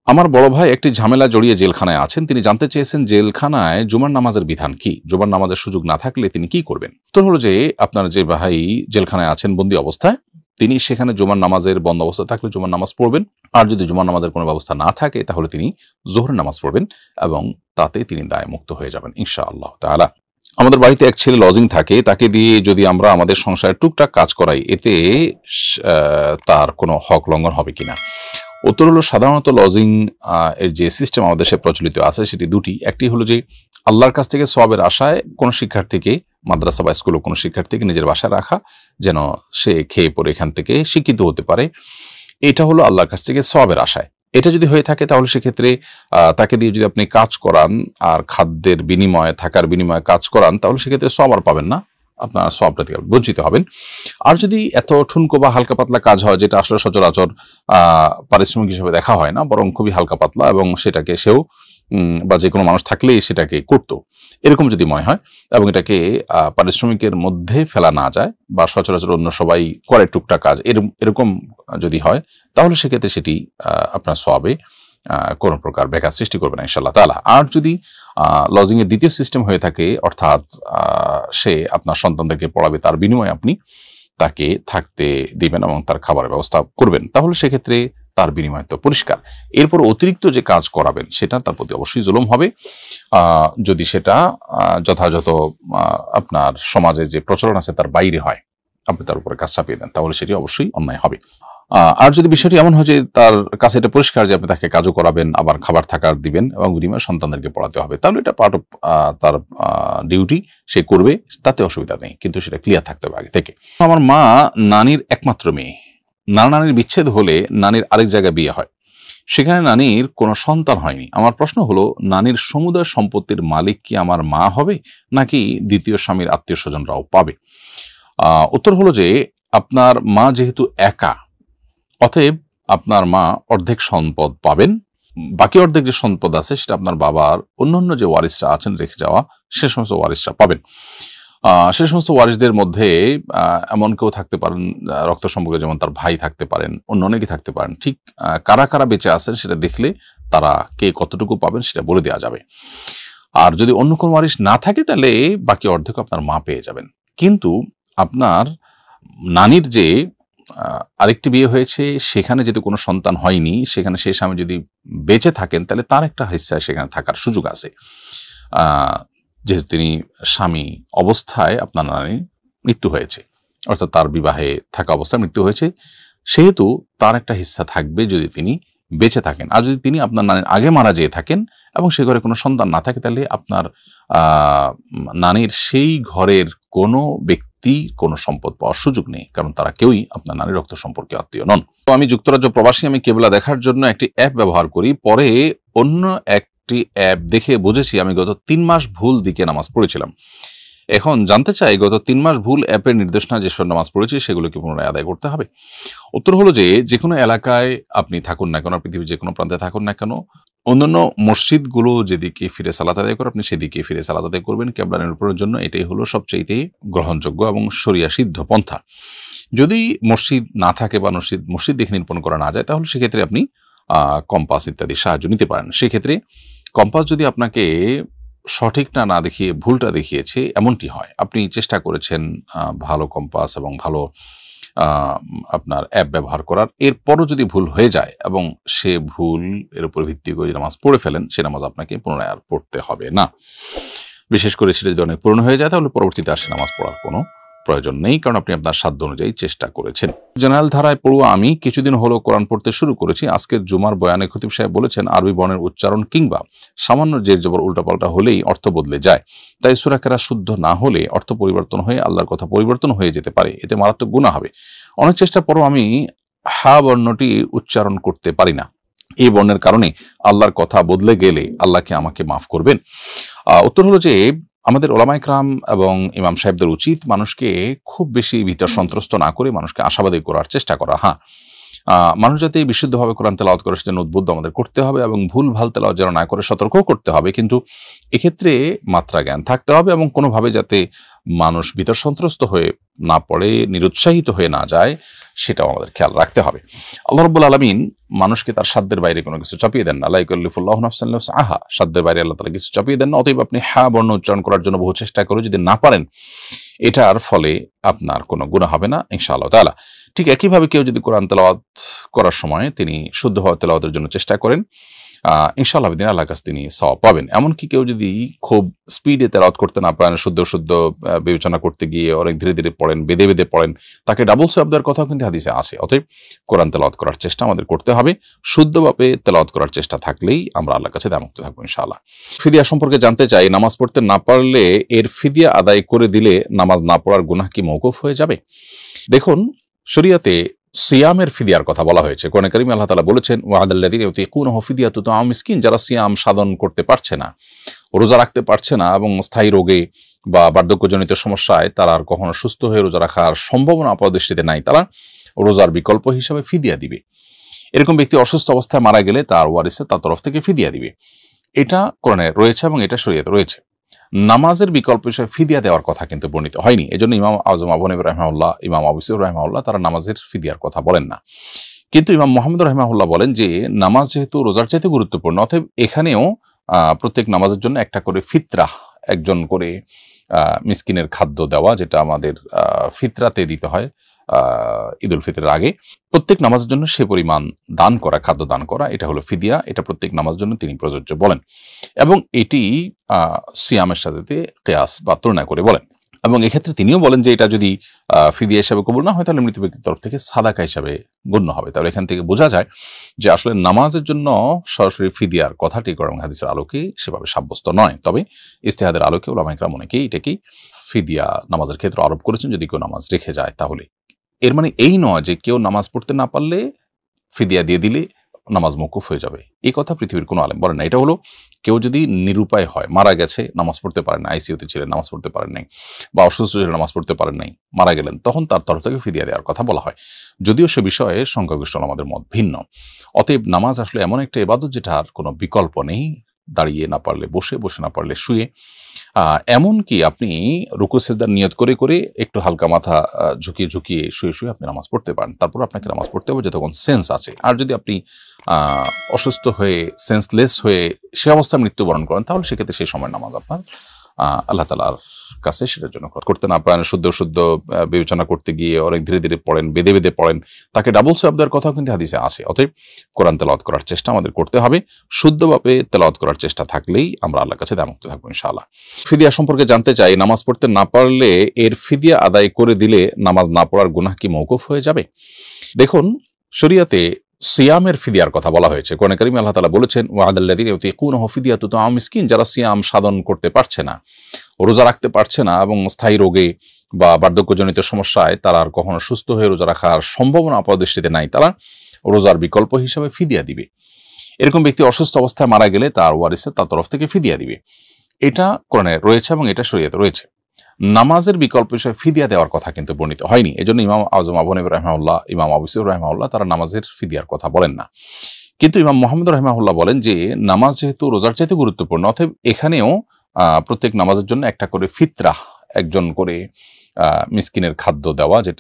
আমার বড় ভাই একটি ঝামেলা জড়িয়ে জেলখানায় আছেন। তিনি জানতে চেয়েছেন জেলখানায় জুমার নামাজের বিধান কি? জুমার নামাজের সুযোগ না থাকলে তিনি কি করবেন? উত্তর হলো যে আপনার যে ভাই জেলখানায় আছেন বন্দী অবস্থায়, তিনি সেখানে জুমার নামাজের বন্ধ অবস্থা থাকলে জুমার নামাজ পড়বেন। আর যদি জুমার নামাজের কোনো ব্যবস্থা না থাকে তাহলে তিনি যোহরের নামাজ পড়বেন এবং তাতে তিনি দায়মুক্ত হয়ে যাবেন ইনশাআল্লাহ তাআলা। আমাদের বাড়িতে এক ছেলে লজিং থাকে, তাকে দিয়ে যদি আমরা আমাদের সংসারে টুকটাক কাজ করাই, এতে তার কোনো হক লঙ্ঘন হবে কিনা? উত্তর হলো সাধারণত লজিং এর যে সিস্টেম আমাদের দেশে প্রচলিত আছে সেটি দুটি। একটি হলো যে আল্লাহর কাছ থেকে সওয়াবের আশায় কোনো শিক্ষার্থীকে মাদ্রাসা বা স্কুলে কোনো শিক্ষার্থীকে নিজের বাসায় রাখা, যেন সে খেয়ে পড়ে এখান থেকে শিক্ষিত হতে পারে। এটা হলো আল্লাহর কাছ থেকে সওয়াবের আশায়। এটা যদি হয়ে থাকে তাহলে সেক্ষেত্রে তাকে দিয়ে যদি আপনি কাজ করান আর খাদ্যের বিনিময়ে, থাকার বিনিময়ে কাজ করান, তাহলে সেক্ষেত্রে সওয়াব আর পাবেন না, আপনার সওয়াব থেকে বঞ্চিত হবেন। আর যদি এত ঠুনকো বা হালকা পাতলা কাজ হয় যেটা আসলে সচরাচর পারিশ্রমিক হিসেবে দেখা হয় না, বরং খুবই হালকা পাতলা এবং সেটাকে সেও বা যে কোনো মানুষ থাকলেই সেটাকে করতো, এরকম যদি মনে হয় এবং এটাকে পারিশ্রমিকের মধ্যে ফেলা না যায় বা সচরাচর অন্য সবাই করে টুকটাক কাজ, এরকম যদি হয় তাহলে সেক্ষেত্রে সেটি আপনার সওয়াবে কোনো প্রকার ব্যাঘাত সৃষ্টি করবে না ইনশাআল্লাহ তাআলা। আর যদি লজিং এর দ্বিতীয় সিস্টেম হয়ে থাকে, অর্থাৎ সে আপনার সন্তানদেরকে পড়াবে, তার বিনিময়ে আপনি তাকে থাকতে দিবেন এবং তার খাবারের ব্যবস্থা করবেন, তাহলে সেক্ষেত্রে তার বিনিময় তো পরিষ্কার। এরপর অতিরিক্ত যে কাজ করাবেন সেটা তার প্রতি অবশ্যই জুলুম হবে। যদি সেটা যথাযথ আপনার সমাজে যে প্রচলন আছে তার বাইরে হয়, আপনি তার উপরে কাজ চাপিয়ে দেন, তাহলে সেটি অবশ্যই অন্যায় হবে। আর যদি বিষয়টি এমন হয় যে তার কাছে এটা পরিষ্কার যে আপনি তাকে কাজও করাবেন, আবার খাবার থাকার দিবেন এবং বিনিময়ে সন্তানদেরকে পড়াতে হবে, তাহলে এটা পার্ট অফ তার ডিউটি, সে করবে, তাতে অসুবিধা নেই, কিন্তু সেটা ক্লিয়ার থাকতে হবে আগে থেকে। আমার মা নানির একমাত্র মেয়ে। নানির বিচ্ছেদ হলে নানির আরেক জায়গায় বিয়ে হয়, সেখানে নানির কোনো সন্তান হয়নি। আমার প্রশ্ন হলো, নানির সমুদয় সম্পত্তির মালিক কি আমার মা হবে নাকি দ্বিতীয় স্বামীর আত্মীয় স্বজনরাও পাবে? উত্তর হলো যে আপনার মা যেহেতু একা, অতএব আপনার মা অর্ধেক সম্পদ পাবেন, বাকি অর্ধেক যে সম্পদ আছে সেটা আপনার বাবার অন্যান্য যে ওয়ারিসরা আছেন রেখে যাওয়া, সে সমস্ত ওয়ারিসরা পাবেন। সে সমস্ত ওয়ারিসদের মধ্যে এমন কেউ থাকতে পারেন রক্ত সম্পর্কে, যেমন তার ভাই থাকতে পারেন, অন্য অনেকে থাকতে পারেন। ঠিক কারা কারা বেঁচে আছেন সেটা দেখলে তারা কে কতটুকু পাবেন সেটা বলে দেওয়া যাবে। আর যদি অন্য কোনো ওয়ারিস না থাকে তাহলে বাকি অর্ধেক আপনার মা পেয়ে যাবেন। কিন্তু আপনার নানির যে আরেকটি বিয়ে হয়েছে, সেখানে যদি কোনো সন্তান হয়নি, সেখানে সেই স্বামী যদি বেঁচে থাকেন তাহলে তার একটা হিস্সা সেখানে থাকার সুযোগ আছে। যেহেতু তিনি স্বামী অবস্থায় আপনার নানির মৃত্যু হয়েছে, অর্থাৎ তার বিবাহে থাকা অবস্থায় মৃত্যু হয়েছে, সেহেতু তার একটা হিস্সা থাকবে যদি তিনি বেঁচে থাকেন। আর যদি তিনি আপনার নানির আগে মারা যেয়ে থাকেন এবং সে ঘরে কোনো সন্তান না থাকে, তাহলে আপনার নানির সেই ঘরের কোনো ব্যক্তি কোনো সম্পদ পাওয়ার সুযোগ নেই, কারণ তারা কেউই আপনার নানির রক্ত সম্পর্কে আত্মীয় নন। তো আমি যুক্তরাজ্য প্রবাসী, আমি কেবলা দেখার জন্য একটি অ্যাপ ব্যবহার করি, পরে অন্য একটি অ্যাপ দেখে বুঝেছি আমি গত 3 মাস ভুল দিকে নামাজ পড়েছিলাম। এখন জানতে চাই, গত 3 মাস ভুল অ্যাপের নির্দেশনা যেসব নামাজ পড়েছি সেগুলো কি পুনরায় আদায় করতে হবে? উত্তর হলো যে কোনো এলাকায় আপনি থাকুন না কেন, পৃথিবীর যে কোনো প্রান্তে থাকুন না কেন, অন্যান্য মসজিদগুলো যেদিকে ফিরে সালাত আদায় করে আপনি সেদিকে ফিরে সালাত আদায় করবেন কিবলা নিরূপণের জন্য। এটাই হলো সবচেয়ে গ্রহণযোগ্য এবং শরিয়া সিদ্ধ পন্থা। যদি মসজিদ না থাকে বা মসজিদ দেখে নিরূপণ করা না যায়, তাহলে সেক্ষেত্রে আপনি কম্পাস ইত্যাদি সাহায্য নিতে পারেন। সেক্ষেত্রে কম্পাস যদি আপনাকে সঠিকটা না দেখিয়ে ভুলটা দেখিয়েছে এমনটি হয়, আপনি চেষ্টা করেছেন ভালো কম্পাস এবং ভালো আপনার অ্যাপ ব্যবহার করার, এরপরও যদি ভুল হয়ে যায় এবং সে ভুল এর উপর ভিত্তি করে নামাজ পড়ে ফেলেন, সে নামাজ আপনাকে পুনরায় আর পড়তে হবে না। বিশেষ করে সেটা যদি অনেক পুরনো হয়ে যায় তাহলে পরবর্তীতে আর সে নামাজ পড়ার কোনো প্রয়োজন নেই, কারণ আপনি আপনার সাধ্য অনুযায়ী চেষ্টা করেছেন। জেনারেল ধারায় পড়ুয়া আমি কিছুদিন হলো কোরআন পড়তে শুরু করেছি। আজকের জুমার বয়ানে খতিব সাহেব বলেছেন আরবি বর্ণের উচ্চারণ কিংবা সামান্য জের জবর উল্টাপাল্টা হলেই অর্থ বদলে যায়, তাই সূরা কেরাত শুদ্ধ না হলে অর্থ পরিবর্তন হয়ে আল্লাহর কথা পরিবর্তন হয়ে যেতে পারে, এতে মারাত্মক গুনাহ হবে। অনেক চেষ্টার পরও আমি হা বর্ণটি উচ্চারণ করতে পারি না, এই বর্ণের কারণে আল্লাহর কথা বদলে গেলে আল্লাহ কি আমাকে মাফ করবেন? উত্তর হলো যে আমাদের ওলামা ইকরাম এবং ইমাম সাহেবদের উচিত মানুষকে খুব বেশি ভীত সন্ত্রস্ত না করে মানুষকে আশাবাদী করার চেষ্টা করা। হ্যাঁ, মানুষ যাতে বিশুদ্ধভাবে কোরআন তেলাওয়াত করে সেজন্য উদ্বুদ্ধ আমাদের করতে হবে এবং ভুল ভাল তেলাওয়াত যেন না করে সতর্কও করতে হবে, কিন্তু এক্ষেত্রে মাত্রা জ্ঞান থাকতে হবে এবং কোনোভাবে যাতে মানুষ ভীত সন্ত্রস্ত হয়ে না পড়ে, নিরুৎসাহিত হয়ে না যায়, সেটাও আমাদের খেয়াল রাখতে হবে। আল্লাহ রাব্বুল আলামিন মানুষকে তার সাধ্যের বাইরে কোনো কিছু চাপিয়ে দেন না। লা ইউকাল্লিফুল্লাহু নাফসান ইল্লা উসআহা, সাধ্যের বাইরে আল্লাহ তাআলা কিছু চাপিয়ে দেন না। অতএব আপনি হ্যাঁ বর্ণ উচ্চারণ করার জন্য বহু চেষ্টা করে যদি না পারেন, এটার ফলে আপনার কোনো গুনাহ হবে না ইনশাআল্লাহ তাআলা। ঠিক একইভাবে কেউ যদি কোরআন তেলাওয়াত করার সময় তিনি শুদ্ধভাবে তেলাওয়াতের জন্য চেষ্টা করেন, ইনশাআল্লাহ দিন আল্লাহর কাছে তিনি সওয়াব পাবেন। এমনকি কেউ যদি খুব স্পিডে তেলাওয়াত করতে না পারেন, শুদ্ধ বিবেচনা করতে গিয়ে অনেক ধীরে ধীরে পড়েন, বেঁধে বেঁধে পড়েন, তাকে ডাবল সওয়াব দেওয়ার কথাও কিন্তু হাদিসে আছে। অতএব কোরআন তেলাওয়াত করার চেষ্টা আমাদের করতে হবে। শুদ্ধভাবে তেলাওয়াত করার চেষ্টা থাকলেই আমরা আল্লাহর কাছে দায়মুক্ত থাকবো ইনশাআল্লাহ। ফিদিয়া সম্পর্কে জানতে চাই, নামাজ পড়তে না পারলে এর ফিদিয়া আদায় করে দিলে নামাজ না পড়ার গুনাহ কি মওকুফ হয়ে যাবে? দেখুন, শরীয়তে সিয়ামের ফিদিয়ার কথা বলা হয়েছে। কোরআনে কারিমে আল্লাহ তাআলা বলেছেন, ওয়া'আলাল্লাযীনা ইউতীকুনাহু ফিদিয়াতুন তা'আমু মিসকিন, যারা সিয়াম সাধন করতে পারছে না, রোজা রাখতে পারছে না এবং স্থায়ী রোগে বা বার্ধক্যজনিত সমস্যায় তারা আর কখনো সুস্থ হয়ে রোজা রাখার সম্ভাবনা আপাতদৃষ্টিতে নাই, তারা রোজার বিকল্প হিসাবে ফিদিয়া দিবে। এরকম ব্যক্তি অসুস্থ অবস্থায় মারা গেলে তার ওয়ারিসে তার তরফ থেকে ফিদিয়া দিবে। এটা কোরআনে রয়েছে এবং এটা শরীয়তে রয়েছে। নামাজের বিকল্প হিসেবে ফিদিয়া দেওয়ার কথা কিন্তু বর্ণিত হয়নি। এজন্য ইমাম আযম আবু হানিফা রাহিমাহুল্লাহ, ইমাম আবু ইউসুফ রাহিমাহুল্লাহ তারা নামাজের ফিদিয়ার কথা বলেন না। কিন্তু ইমাম মুহাম্মদ রাহিমাহুল্লাহ বলেন যে নামাজ যেহেতু রোজার চাইতে গুরুত্বপূর্ণ, অতএব এখানেও প্রত্যেক নামাজের জন্য একটা করে ফিতরা, একজন করে মিসকিনের খাদ্য দেওয়া, যেটা আমাদের ফিতরাতে দিতে হয় ঈদুল ফিতরের আগে, প্রত্যেক নামাজের জন্য সে পরিমাণ দান করা, খাদ্য দান করা, এটা হলো ফিদিয়া। এটা প্রত্যেক নামাজের জন্য তিনি প্রযোজ্য বলেন এবং এটি সিয়ামের সাথে কিয়াস বা তুলনা করে বলেন। এবং এক্ষেত্রে তিনিও বলেন যে এটা যদি ফিদিয়া হিসাবে কবুল না হয় তাহলে মৃত ব্যক্তির তরফ থেকে সাদাকা হিসাবে গণ্য হবে। তাহলে এখান থেকে বোঝা যায় যে আসলে নামাজের জন্য সরাসরি ফিদিয়ার কথাটি কোরআন হাদিসের আলোকে সেভাবে সাব্যস্ত নয়। তবে ইজতিহাদের আলোকে উলামায়ে কেরাম অনেকেই এটাকে ফিদিয়া নামাজের ক্ষেত্রে আরোপ করেছেন যদি কেউ নামাজ রেখে যায় তাহলে। এর মানে এই নয় যে কেউ নামাজ পড়তে না পারলে ফিদিয়া দিয়ে দিলে নামাজ মওকুফ হয়ে যাবে, এই কথা পৃথিবীর কোনো আলেম বলেন না। এটা হলো কেউ যদি নিরুপায় হয়, মারা গেছে, নামাজ পড়তে পারেন না, আইসিইউতে ছিলেন, নামাজ পড়তে পারেন নাই, বা অসুস্থ ছিলেন, নামাজ পড়তে পারেন নাই, মারা গেলেন, তখন তার তরফ থেকে ফিদিয়া দেওয়ার কথা বলা হয়, যদিও সে বিষয়ে সংখ্যাগরিষ্ঠ আমাদের মত ভিন্ন। অতএব নামাজ আসলে এমন একটা ইবাদত যেটার কোনো বিকল্প নেই। দাঁড়িয়ে না পারলে বসে, বসে না পারলে শুয়ে, এমনকি আপনি রুকু সিজদার নিয়ত করে করে একটু হালকা মাথা ঝুঁকিয়ে ঝুঁকিয়ে শুয়ে শুয়ে আপনি নামাজ পড়তে পারেন। তারপর আপনাকে নামাজ পড়তে হবে যতক্ষণ সেন্স আছে। আর যদি আপনি অসুস্থ হয়ে, সেন্সলেস হয়ে সে অবস্থায় মৃত্যুবরণ করেন, তাহলে সেক্ষেত্রে সেই সময় নামাজ আপনার আল্লাহ তাআলার কাছে সেটার জন্য করতে না পারেন, শুদ্ধ বিবেচনা করতে গিয়ে অনেক ধীরে ধীরে পড়েন, বেঁধে বেঁধে পড়েন, তাকে ডাবল সওয়াব দেওয়ার কথাও কিন্তু হাদিসে আছে। অতএব কোরআন তেলাওয়াত করার চেষ্টা আমাদের করতে হবে। শুদ্ধভাবে তেলাওয়াত করার চেষ্টা থাকলেই আমরা আল্লাহর কাছে দায়মুক্ত থাকবো ইনশাআল্লাহ। ফিদিয়া সম্পর্কে জানতে চাই, নামাজ পড়তে না পারলে এর ফিদিয়া আদায় করে দিলে নামাজ না পড়ার গুনাহ কি মওকুফ হয়ে যাবে? দেখুন, শরীয়তে সিয়ামের ফিদিয়ার কথা বলা হয়েছে। কোরআনে কারিমে আল্লাহ তাআলা বলেছেন, ওয়া'আলাল্লাযীনা ইউতীকুনাহু ফিদিয়াতুন তা'আমু মিসকিন, যারা সিয়াম সাধন করতে পারছে না, রোজা রাখতে পারছে না এবং স্থায়ী রোগে বা বার্ধক্যজনিত সমস্যায় তারা আর কখনো সুস্থ হয়ে রোজা রাখার সম্ভাবনা আপাতদৃষ্টিতে নাই, তারা রোজার বিকল্প হিসাবে ফিদিয়া দিবে। এরকম ব্যক্তি অসুস্থ অবস্থায় মারা গেলে তার ওয়ারিসে তার তরফ থেকে ফিদিয়া দিবে। এটা কোরআনে রয়েছে এবং এটা শরীয়তে রয়েছে। নামাজের বিকল্প হিসেবে ফিদিয়া দেওয়ার কথা কিন্তু বর্ণিত হয়নি। এজন্য ইমাম আযম আবু হানিফা রাহিমাহুল্লাহ, ইমাম আবু ইউসুফ রাহিমাহুল্লাহ তারা নামাজের ফিদিয়ার কথা বলেন না। কিন্তু ইমাম মুহাম্মদ রাহিমাহুল্লাহ বলেন যে নামাজ যেহেতু রোজার চাইতে গুরুত্বপূর্ণ, অতএব এখানেও প্রত্যেক নামাজের জন্য একটা করে ফিতরা, একজন করে মিসকিনের খাদ্য দেওয়া, যেটা